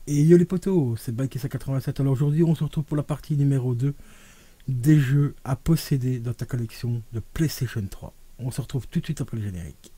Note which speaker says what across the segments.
Speaker 1: Et yo les potos, c'est Bikesa87. Alors aujourd'hui, on se retrouve pour la partie numéro 2 des jeux à posséder dans ta collection de PlayStation 3. On se retrouve tout de suite après le générique.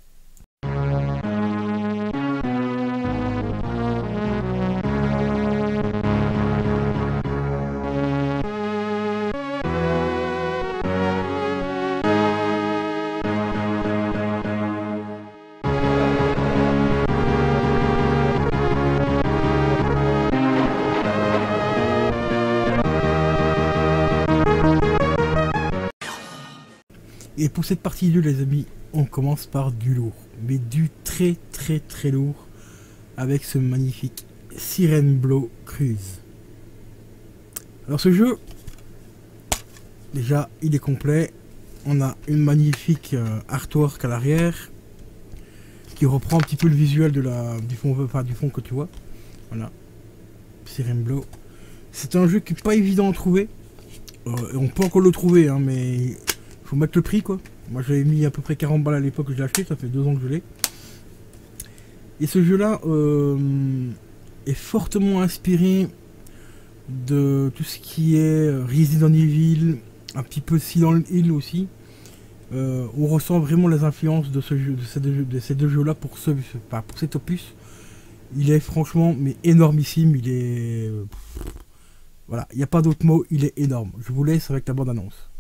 Speaker 1: Et pour cette partie 2 les amis, on commence par du lourd, mais du très lourd, avec ce magnifique Siren Blow Cruise. Alors ce jeu, déjà il est complet, on a une magnifique artwork à l'arrière, qui reprend un petit peu le visuel de du fond que tu vois, voilà, Siren Blow. C'est un jeu qui n'est pas évident à trouver, on peut encore le trouver, hein, mais... faut mettre le prix quoi. Moi j'avais mis à peu près 40 balles à l'époque que je l'ai acheté, ça fait 2 ans que je l'ai. Et ce jeu là est fortement inspiré de tout ce qui est Resident Evil, un petit peu Silent Hill aussi. On ressent vraiment les influences de ce jeu, de ces deux jeux là pour cet opus. Il est franchement mais énormissime, il est... voilà, il n'y a pas d'autre mot, il est énorme. Je vous laisse avec la bande annonce.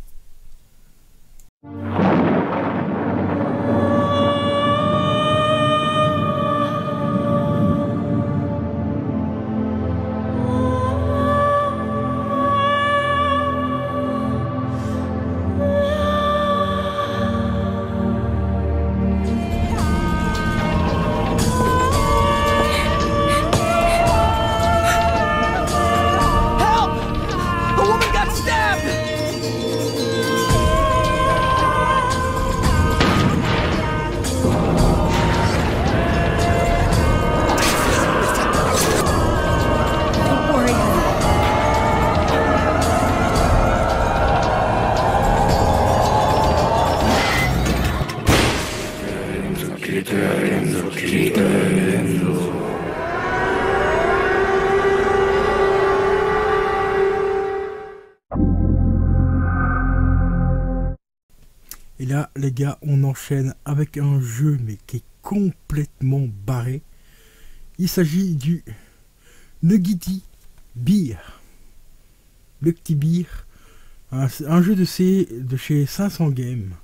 Speaker 1: Et là les gars, on enchaîne avec un jeu mais qui est complètement barré. Il s'agit du Nugget Beer. Nugget Beer, un jeu de chez 500 Games.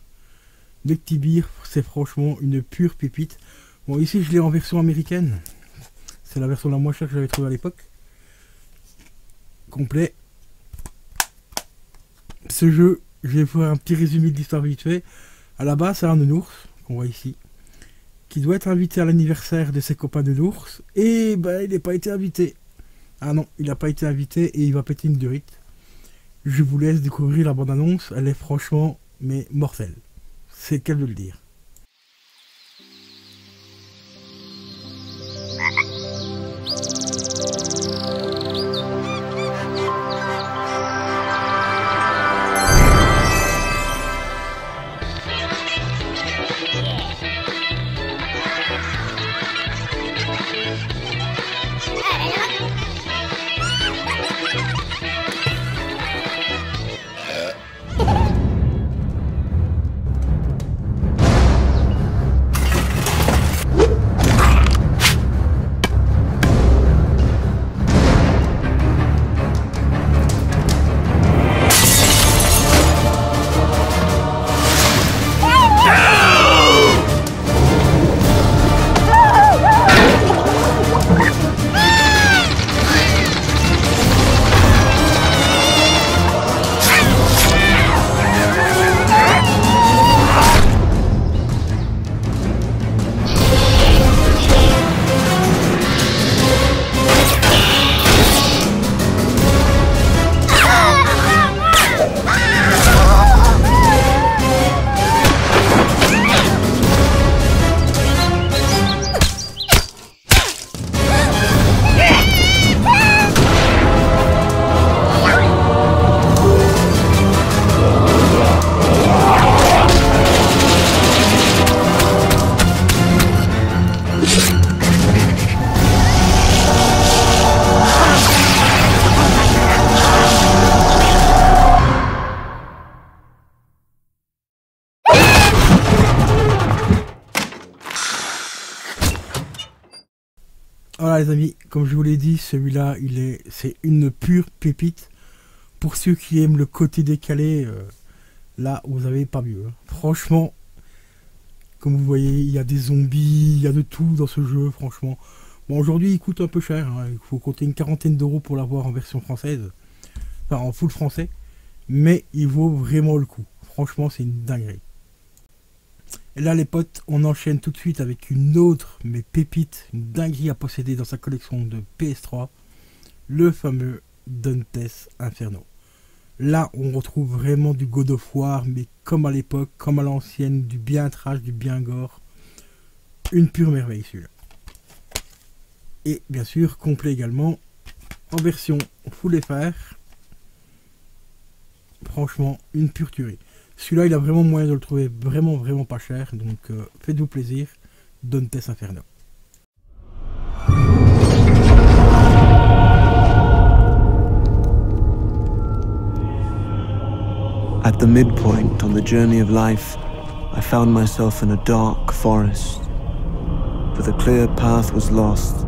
Speaker 1: Nugget Beer, c'est franchement une pure pépite. Bon, ici je l'ai en version américaine. C'est la version la moins chère que j'avais trouvée à l'époque. Complet. Ce jeu, je vais faire un petit résumé de l'histoire vite fait. À la base, c'est un nounours, qu'on voit ici, qui doit être invité à l'anniversaire de ses copains de nounours. Et ben, il n'a pas été invité. Ah non, il n'a pas été invité et il va péter une durite. Je vous laisse découvrir la bande-annonce. Elle est franchement, mais mortelle. C'est le cas de le dire. les amis, comme je vous l'ai dit, celui-là, c'est une pure pépite. Pour ceux qui aiment le côté décalé, là, vous avez pas mieux. Hein. Franchement, comme vous voyez, il y a des zombies, il y a de tout dans ce jeu, franchement. Bon, aujourd'hui, il coûte un peu cher. Hein. Il faut compter une quarantaine d'euros pour l'avoir en version française. Enfin, en full français. Mais il vaut vraiment le coup. Franchement, c'est une dinguerie. Et là, les potes, on enchaîne tout de suite avec une autre, mais pépite, une dinguerie à posséder dans sa collection de PS3. Le fameux Dante's Inferno. Là, on retrouve vraiment du God of War, mais comme à l'époque, comme à l'ancienne, du bien trash, du bien gore. Une pure merveille, celui-là. Et bien sûr, complet également, en version Full FR. Franchement, une pure tuerie. Celui-là, il a vraiment moyen de le trouver vraiment pas cher. Donc, faites-vous plaisir. Dante's Inferno.
Speaker 2: At the midpoint on the journey of life, I found myself in a dark forest, for the clear path was lost.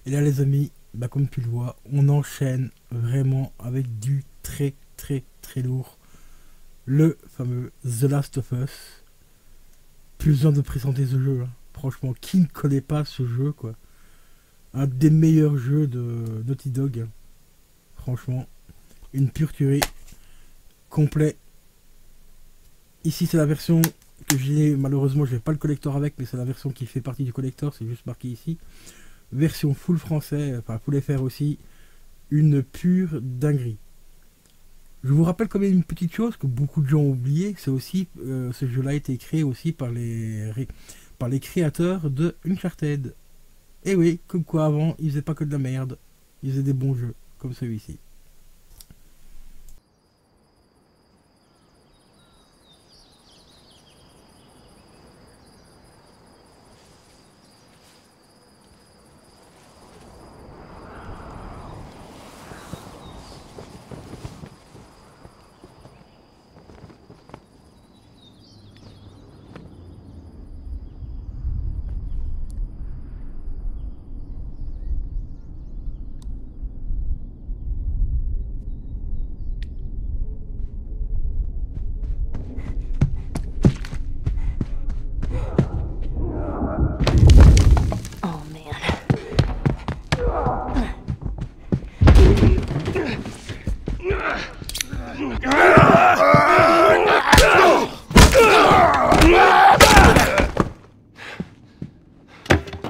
Speaker 1: Et là les amis, bah, comme tu le vois, on enchaîne vraiment avec du très lourd. Le fameux The Last of Us. Plus besoin de présenter ce jeu. Hein. Franchement, qui ne connaît pas ce jeu quoi. Un des meilleurs jeux de Naughty Dog. Hein. Franchement, une pure tuerie. Complet. Ici c'est la version que j'ai, malheureusement je n'ai pas le collector avec, mais c'est la version qui fait partie du collector, c'est juste marqué ici. Version full français, enfin full FR aussi, une pure dinguerie. Je vous rappelle quand même une petite chose que beaucoup de gens ont oublié, c'est aussi, ce jeu-là a été créé aussi par les créateurs de Uncharted. Et oui, comme quoi avant, ils faisaient pas que de la merde, ils faisaient des bons jeux, comme celui-ci.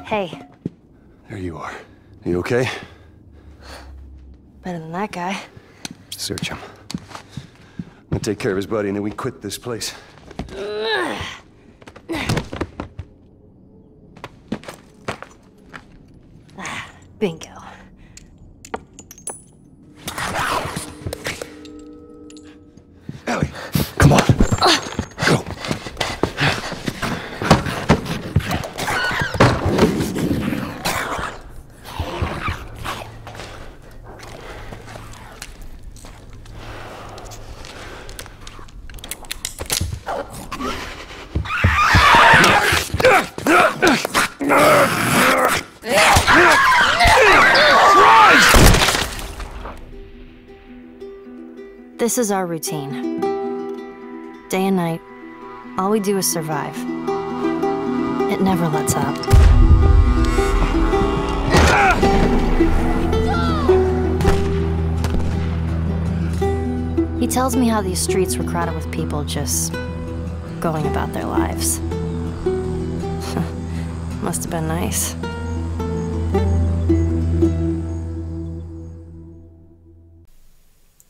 Speaker 3: Hey.
Speaker 4: There you are. You okay?
Speaker 3: Better than that guy.
Speaker 4: Search him. I'll take care of his buddy and then we quit this place.
Speaker 3: Bingo.
Speaker 4: Ellie, come on. Go.
Speaker 3: This is our routine. Day and night, all we do is survive. It never lets up. He tells me how these streets were crowded with people just going about their lives. Must have been nice.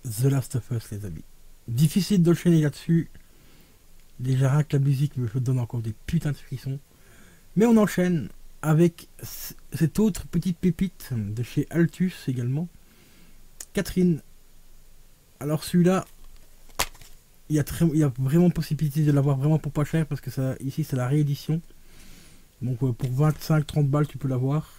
Speaker 1: The Last of Us, les amis. Difficile d'enchaîner là-dessus. Déjà, rien que la musique me donne encore des putains de frissons. Mais on enchaîne avec cette autre petite pépite de chez Altus également. Catherine. Alors celui-là, il y a vraiment possibilité de l'avoir vraiment pour pas cher parce que ça, ici c'est la réédition. Donc pour 25-30 balles tu peux l'avoir.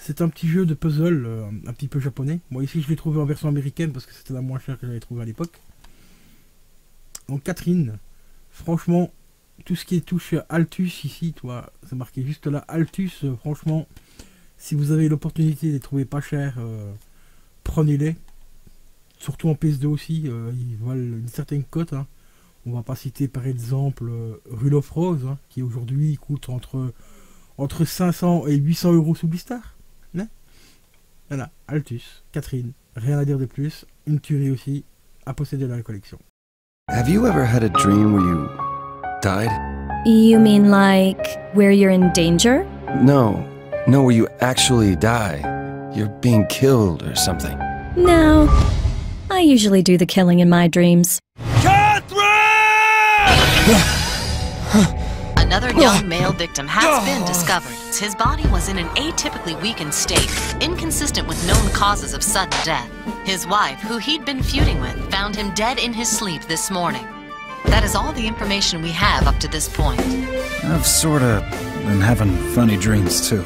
Speaker 1: C'est un petit jeu de puzzle un petit peu japonais. Bon ici je l'ai trouvé en version américaine parce que c'était la moins chère que j'avais trouvé à l'époque. Donc Catherine, franchement, tout ce qui est touche Altus ici, toi, c'est marqué juste là, Altus, franchement, si vous avez l'opportunité de les trouver pas chers, prenez-les. Surtout en PS2 aussi, ils valent une certaine cote. Hein. On va pas citer par exemple Rule of Rose, hein, qui aujourd'hui coûte entre 500 et 800 euros sous blister. Hein, voilà, Altus, Catherine, rien à dire de plus, une tuerie aussi, à posséder dans la collection.
Speaker 4: Have you ever had a dream where you died?
Speaker 5: You mean like where you're in danger?
Speaker 4: No, where you actually die. You're being killed or something.
Speaker 5: No. I usually do the killing in my dreams.
Speaker 6: Another young male victim has been discovered. His body was in an atypically weakened state, inconsistent with known causes of sudden death. His wife, who he'd been feuding with, found him dead in his sleep this morning. That is all the information we have up to this point.
Speaker 7: I've sorta been having funny dreams too.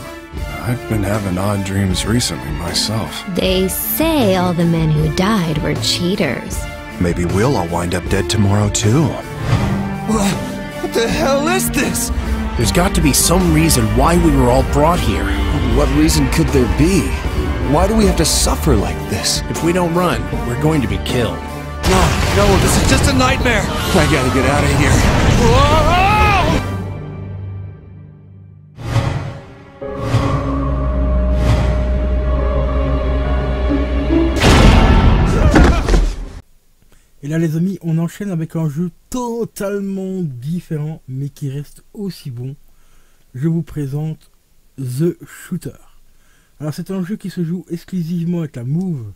Speaker 8: I've been having odd dreams recently myself.
Speaker 9: They say all the men who died were cheaters.
Speaker 8: Maybe we'll all wind up dead tomorrow too.
Speaker 4: What the hell is this?
Speaker 10: There's got to be some reason why we were all brought here.
Speaker 4: What reason could there be? Why do we have to suffer like this?
Speaker 10: If we don't run, we're going to be killed.
Speaker 4: No, this is just a nightmare. I gotta get out of here. Whoa!
Speaker 1: Et là les amis, on enchaîne avec un jeu totalement différent, mais qui reste aussi bon. Je vous présente The Shooter. Alors c'est un jeu qui se joue exclusivement avec la Move.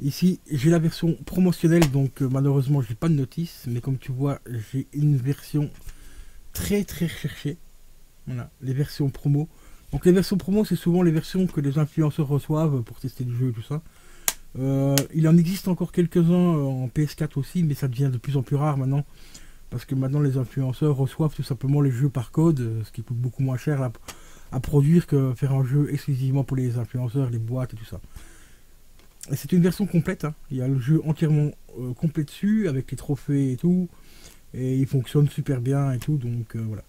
Speaker 1: Ici j'ai la version promotionnelle, donc malheureusement j'ai pas de notice, mais comme tu vois j'ai une version très recherchée. Voilà, les versions promo. Donc les versions promo c'est souvent les versions que les influenceurs reçoivent pour tester le jeu et tout ça. Il en existe encore quelques-uns en PS4 aussi, mais ça devient de plus en plus rare maintenant. Parce que maintenant les influenceurs reçoivent tout simplement les jeux par code, ce qui coûte beaucoup moins cher à produire que faire un jeu exclusivement pour les influenceurs, les boîtes et tout ça. Et c'est une version complète, hein. Il y a le jeu entièrement complet dessus, avec les trophées et tout. Et il fonctionne super bien et tout, donc voilà.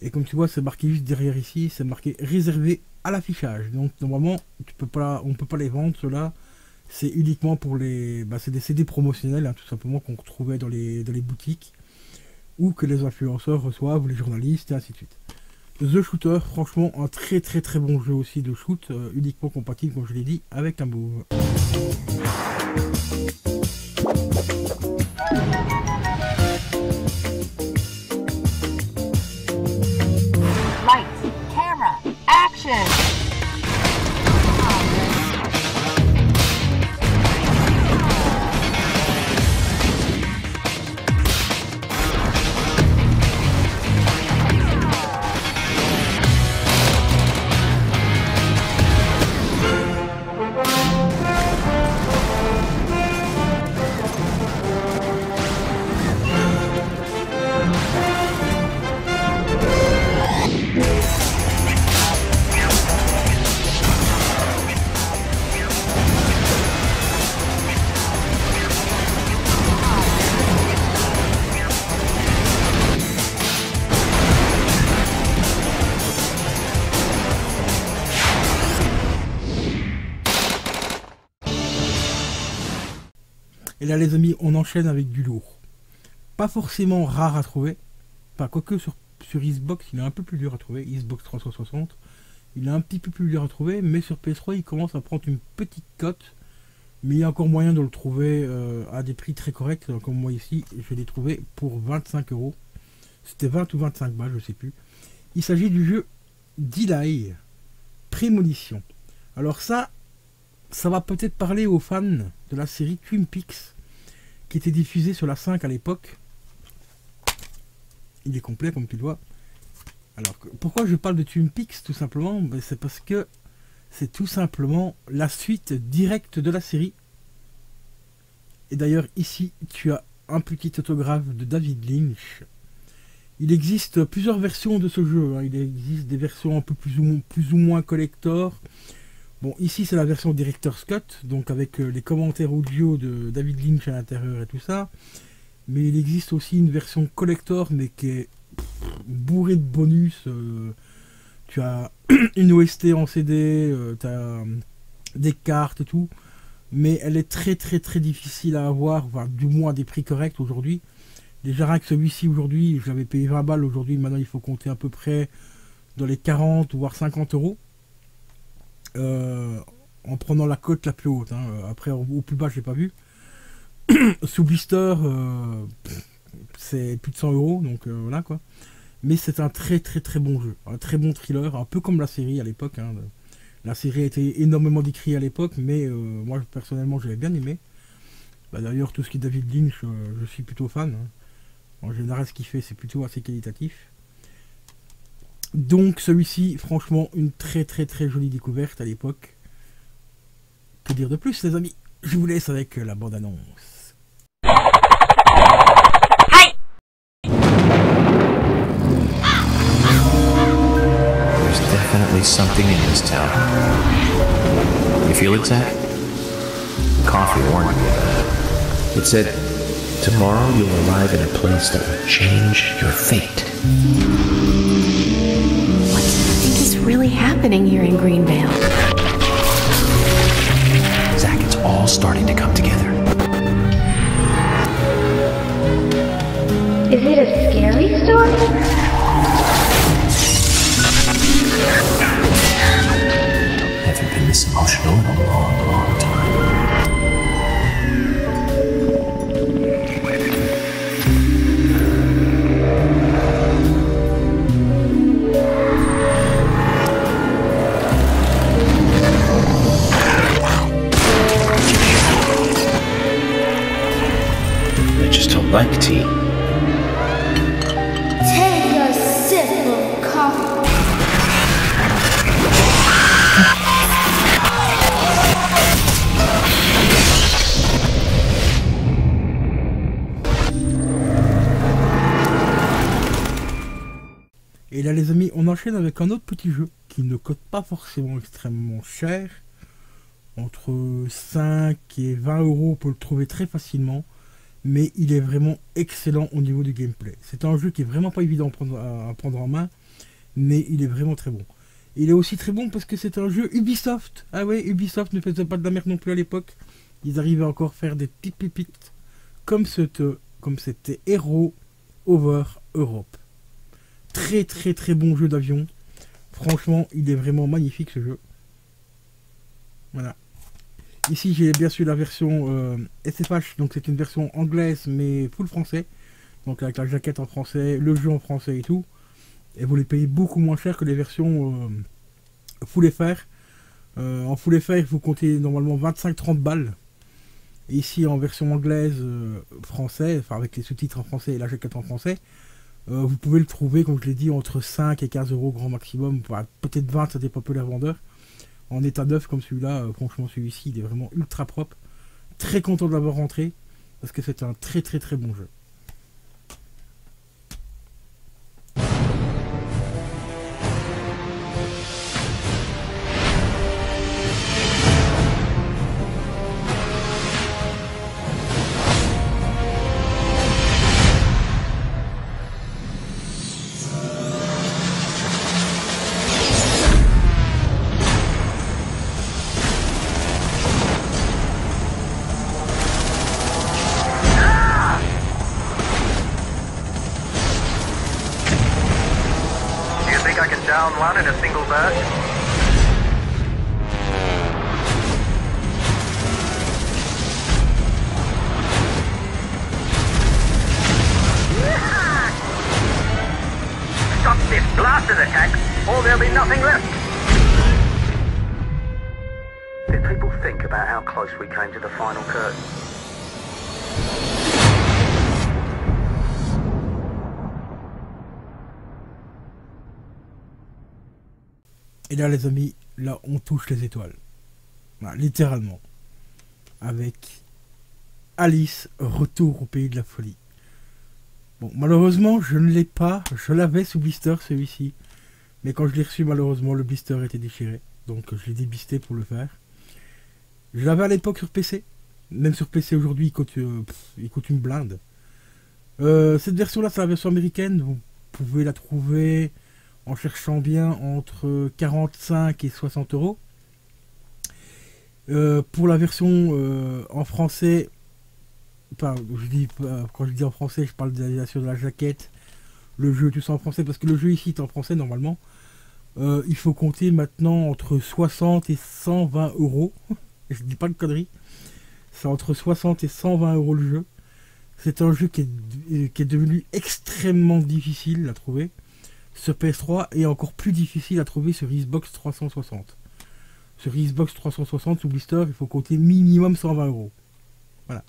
Speaker 1: Et comme tu vois, c'est marqué juste derrière ici, c'est marqué réservé à l'affichage. Donc normalement, on peut pas les vendre, ceux-là. C'est uniquement pour les... c'est des CD promotionnels, hein, tout simplement, qu'on retrouvait dans les boutiques. Ou que les influenceurs reçoivent, ou les journalistes, et ainsi de suite. The Shooter, franchement, un très bon jeu aussi de shoot, uniquement compatible, comme je l'ai dit, avec la Move.
Speaker 11: Lights, camera, action!
Speaker 1: Et là les amis, on enchaîne avec du lourd. Pas forcément rare à trouver. Enfin, quoique sur Xbox, il est un peu plus dur à trouver. Xbox 360, il est un petit peu plus dur à trouver. Mais sur PS3, il commence à prendre une petite cote. Mais il y a encore moyen de le trouver à des prix très corrects. Comme moi ici, je l'ai trouvé pour 25 €. C'était 20 ou 25 balles, je sais plus. Il s'agit du jeu Delay Prémonition. Alors ça va peut-être parler aux fans de la série Twin Peaks qui était diffusée sur la 5 à l'époque. Il est complet comme tu le vois. Alors pourquoi je parle de Twin Peaks? Tout simplement, ben, c'est parce que c'est tout simplement la suite directe de la série. Et d'ailleurs ici tu as un petit autographe de David Lynch. Il existe plusieurs versions de ce jeu, hein. Il existe des versions un peu plus ou moins collector. Bon, ici c'est la version Director's Cut, donc avec les commentaires audio de David Lynch à l'intérieur et tout ça. Mais il existe aussi une version collector, mais qui est bourrée de bonus. Tu as une OST en CD, tu as des cartes et tout. Mais elle est très difficile à avoir, enfin, du moins à des prix corrects aujourd'hui. Déjà rien que celui-ci aujourd'hui, je l'avais payé 20 balles aujourd'hui, maintenant il faut compter à peu près dans les 40 voire 50 €. En prenant la cote la plus haute, hein. Après au plus bas je l'ai pas vu. Sous blister c'est plus de 100 €, donc voilà quoi. Mais c'est un très bon jeu, un très bon thriller, un peu comme la série à l'époque, hein. La série a été énormément décrite à l'époque, mais moi personnellement j'avais bien aimé. Bah, d'ailleurs tout ce qui est David Lynch, je suis plutôt fan, hein. En général ce qu'il fait c'est plutôt assez qualitatif. Donc celui-ci, franchement, une très jolie découverte à l'époque. Que dire de plus les amis? Je vous laisse avec la bande-annonce.
Speaker 12: Hi. There's definitely something in this town. You feel it, Zach? Coffee warned me about it. It said, tomorrow you'll arrive in a place that will change your fate.
Speaker 9: What do you think is really happening here in Greenvale?
Speaker 12: Zach, it's all starting to come together.
Speaker 11: Is it a scary story?
Speaker 12: I haven't been this emotional in a long time. I just don't like tea.
Speaker 11: Take a sip of coffee.
Speaker 1: Et là les amis, on enchaîne avec un autre petit jeu qui ne coûte pas forcément extrêmement cher. Entre 5 et 20 € pour le trouver très facilement. Mais il est vraiment excellent au niveau du gameplay. C'est un jeu qui est vraiment pas évident à prendre en main, mais il est vraiment très bon. Il est aussi très bon parce que c'est un jeu Ubisoft. Ah ouais, Ubisoft ne faisait pas de la merde non plus à l'époque. Ils arrivaient encore à faire des petites pépites comme c'était Hero Over Europe. Très bon jeu d'avion. Franchement, il est vraiment magnifique ce jeu. Voilà. Ici j'ai bien sûr la version SFH, donc c'est une version anglaise mais full français. Donc avec la jaquette en français, le jeu en français et tout. Et vous les payez beaucoup moins cher que les versions full FR. En full FR vous comptez normalement 25-30 balles. Et ici en version anglaise français, enfin avec les sous-titres en français et la jaquette en français, vous pouvez le trouver comme je l'ai dit entre 5 et 15 € grand maximum. Peut-être 20, ça dépend peu les vendeurs. En état neuf comme celui-là, franchement celui-ci il est vraiment ultra propre. Très content de l'avoir rentré parce que c'est un très bon jeu.
Speaker 13: Down one in a single burst. Stop this blasted attack, or there'll be nothing left. Did people think about how close we came to the final curtain?
Speaker 1: Et là les amis, là on touche les étoiles. Voilà, littéralement. Avec Alice, Retour au pays de la folie. Bon, malheureusement je ne l'ai pas, je l'avais sous blister celui-ci. Mais quand je l'ai reçu, malheureusement le blister était déchiré. Donc je l'ai débisté pour le faire. Je l'avais à l'époque sur PC. Même sur PC aujourd'hui il coûte une blinde. Cette version là c'est la version américaine. Vous pouvez la trouver en cherchant bien entre 45 et 60 euros. Pour la version en français, enfin, quand je dis en français, je parle de la version de la jaquette, le jeu, tout ça en français, parce que le jeu ici est en français normalement. Il faut compter maintenant entre 60 et 120 euros. Je dis pas de conneries. C'est entre 60 et 120 euros le jeu. C'est un jeu qui est devenu extrêmement difficile à trouver sur PS3 et encore plus difficile à trouver sur Xbox 360. Sur Xbox 360 sous blister, il faut compter minimum 120 euros. Voilà.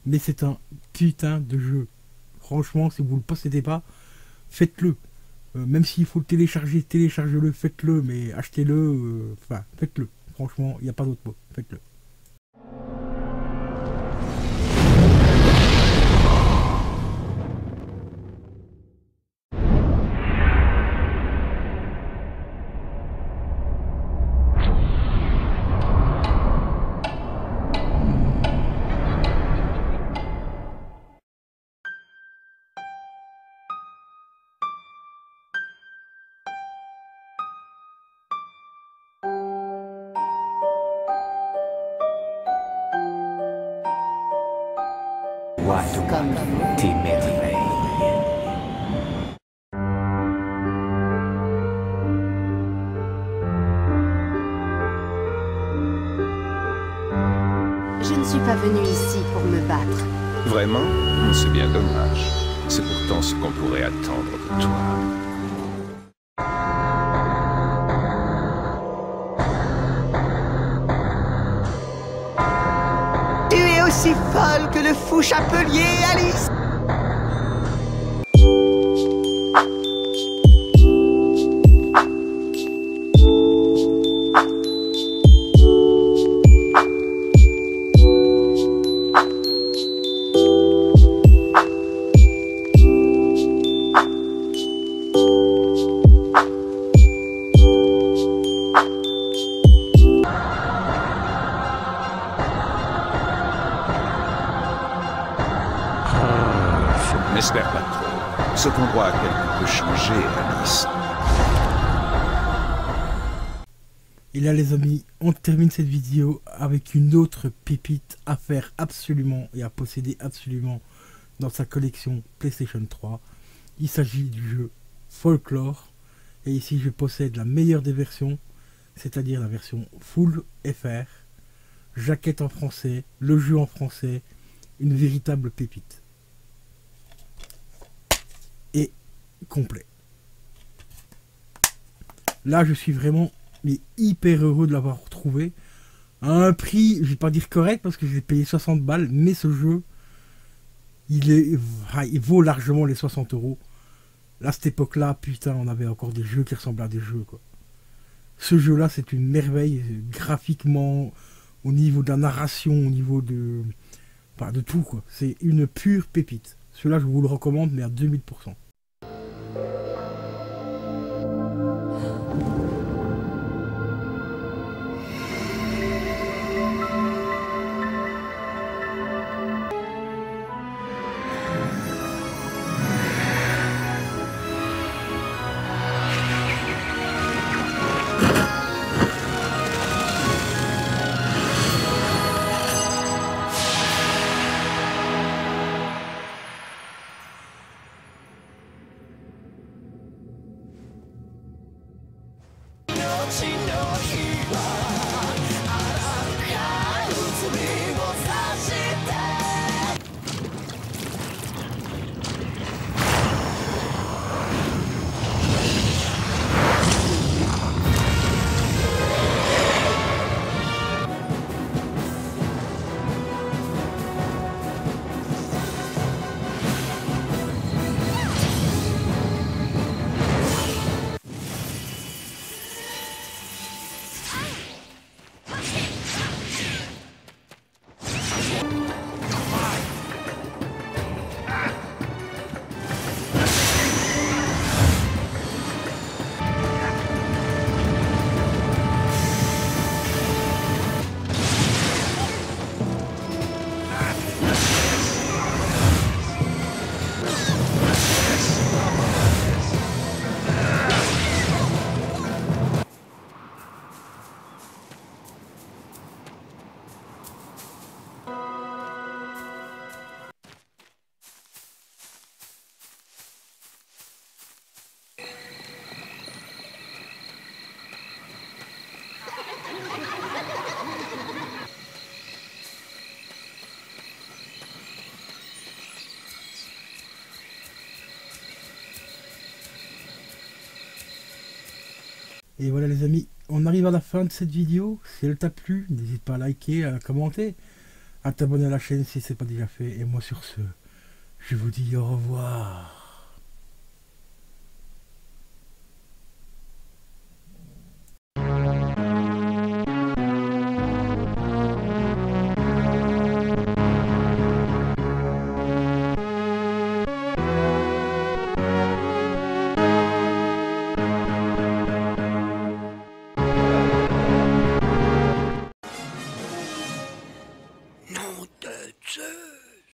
Speaker 1: Mais c'est un putain de jeu. Franchement, si vous ne le possédez pas, faites-le. Même s'il faut le télécharger, téléchargez-le, faites-le, mais achetez-le, enfin, faites-le. Franchement, il n'y a pas d'autre mot. Faites-le.
Speaker 14: Comme tes merveilles.
Speaker 15: Je ne suis pas venue ici pour me battre.
Speaker 16: Vraiment? C'est bien dommage. C'est pourtant ce qu'on pourrait attendre de toi.
Speaker 14: Aussi folle que le fou chapelier, Alice.
Speaker 16: N'espère pas trop. Cet endroit a quelque peu changé, Alice.
Speaker 1: Et là les amis, on termine cette vidéo avec une autre pépite à faire absolument et à posséder absolument dans sa collection PlayStation 3. Il s'agit du jeu Folklore. Et ici je possède la meilleure des versions, c'est-à-dire la version Full FR, jaquette en français, le jeu en français, une véritable pépite. Et complet. Là je suis vraiment hyper heureux de l'avoir retrouvé à un prix, je vais pas dire correct parce que j'ai payé 60 balles, mais ce jeu il vaut largement les 60 euros. Là à cette époque là, putain, on avait encore des jeux qui ressemblaient à des jeux quoi. Ce jeu là c'est une merveille graphiquement, au niveau de la narration, au niveau de tout quoi. C'est une pure pépite. Celui-là je vous le recommande mais à 2000%. Et voilà les amis, on arrive à la fin de cette vidéo. Si elle t'a plu, n'hésite pas à liker, à commenter, à t'abonner à la chaîne si ce n'est pas déjà fait. Et moi sur ce, je vous dis au revoir.